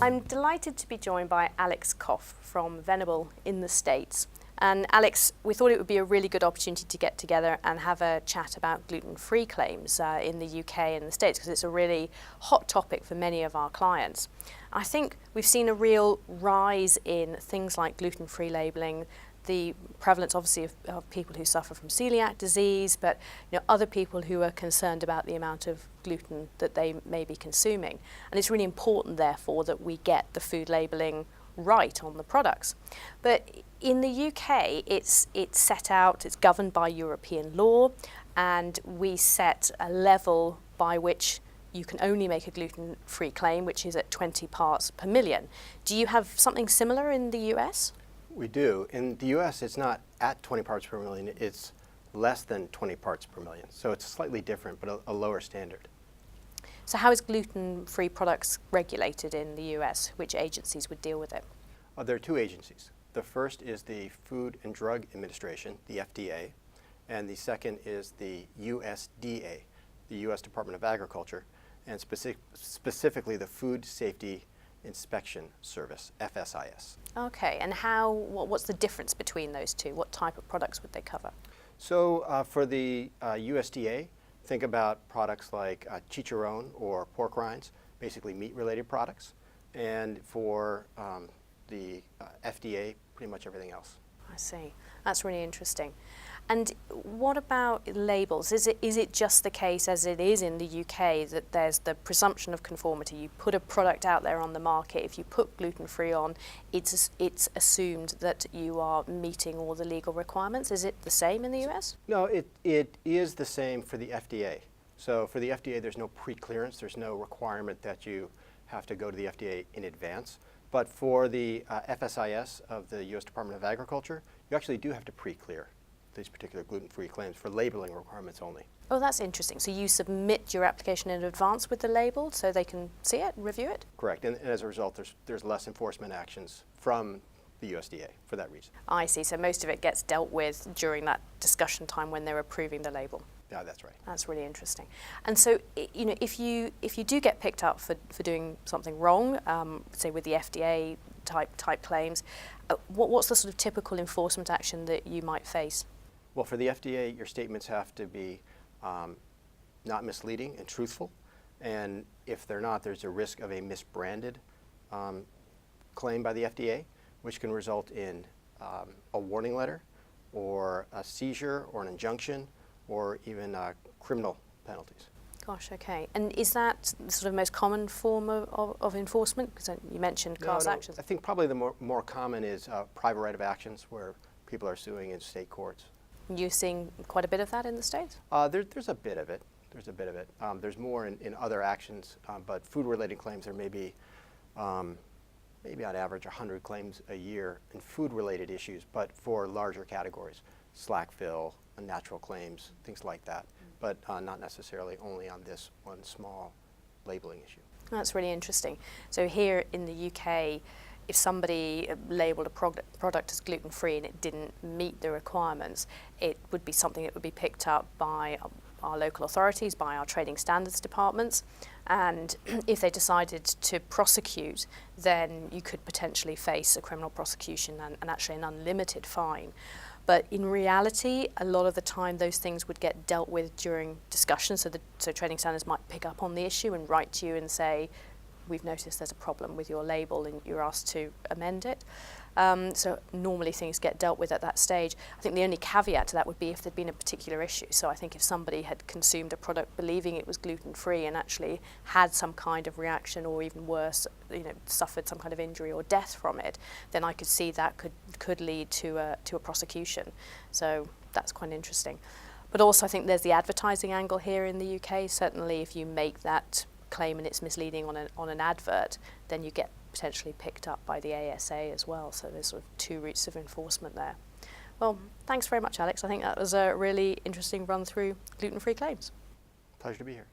I'm delighted to be joined by Alex Koff from Venable in the States. And Alex, we thought it would be a really good opportunity to get together and have a chat about gluten-free claims in the UK and the States, because it's a really hot topic for many of our clients. I think we've seen a real rise in things like gluten-free labelling, the prevalence obviously of people who suffer from celiac disease, but other people who are concerned about the amount of gluten that they may be consuming. And it's really important, therefore, that we get the food labelling right on the products. But in the UK, it's set out, it's governed by European law, and we set a level by which you can only make a gluten-free claim, which is at 20 parts per million. Do you have something similar in the US? We do. In the US, it's not at 20 parts per million, it's less than 20 parts per million. So it's slightly different, but a lower standard. So how is gluten-free products regulated in the US? Which agencies would deal with it? There are two agencies. The first is the Food and Drug Administration, the FDA, and the second is the USDA, the US Department of Agriculture, and specifically the Food Safety Inspection Service, FSIS. Okay, and what's the difference between those two? What type of products would they cover? So for the USDA, think about products like chicharron or pork rinds, basically meat-related products, and for the FDA, pretty much everything else. I see. That's really interesting. And what about labels? Is it just the case, as it is in the UK, that there's the presumption of conformity? You put a product out there on the market, if you put gluten-free on, it's assumed that you are meeting all the legal requirements. Is it the same in the US? No, it is the same for the FDA. So for the FDA, there's no pre-clearance. There's no requirement that you have to go to the FDA in advance. But for the FSIS of the US Department of Agriculture, you actually do have to pre-clear these particular gluten-free claims for labeling requirements only. Oh, that's interesting. So you submit your application in advance with the label so they can see it and review it? Correct, and as a result, there's less enforcement actions from the USDA for that reason. I see, so most of it gets dealt with during that discussion time when they're approving the label. Yeah, that's right. That's really interesting. And so, if you do get picked up for doing something wrong, say with the FDA type claims, what's the sort of typical enforcement action that you might face? Well, for the FDA, your statements have to be not misleading and truthful. And if they're not, there's a risk of a misbranded claim by the FDA, which can result in a warning letter or a seizure or an injunction or even criminal penalties. Gosh, okay. And is that the sort of most common form of enforcement? Because you mentioned class actions. I think probably the more common is private right of actions where people are suing in state courts. You're seeing quite a bit of that in the States? There's a bit of it. There's more in other actions, but food-related claims, there may be maybe on average 100 claims a year in food-related issues, but for larger categories, slack fill, natural claims, things like that, but not necessarily only on this one small labeling issue. That's really interesting. So here in the UK, if somebody labelled a product as gluten-free and it didn't meet the requirements, it would be something that would be picked up by our local authorities, by our trading standards departments, and if they decided to prosecute, then you could potentially face a criminal prosecution and actually an unlimited fine. But in reality, a lot of the time those things would get dealt with during discussions, so trading standards might pick up on the issue and write to you and say, we've noticed there's a problem with your label and you're asked to amend it. So normally things get dealt with at that stage. I think the only caveat to that would be if there'd been a particular issue. So I think if somebody had consumed a product believing it was gluten-free and actually had some kind of reaction, or even worse, suffered some kind of injury or death from it, then I could see that could lead to a prosecution. So that's quite interesting. But also I think there's the advertising angle here in the UK. Certainly if you make that claim and it's misleading on an advert, then you get potentially picked up by the ASA as well. So there's sort of two routes of enforcement there. Well, thanks very much, Alex. I think that was a really interesting run through gluten-free claims. Pleasure to be here.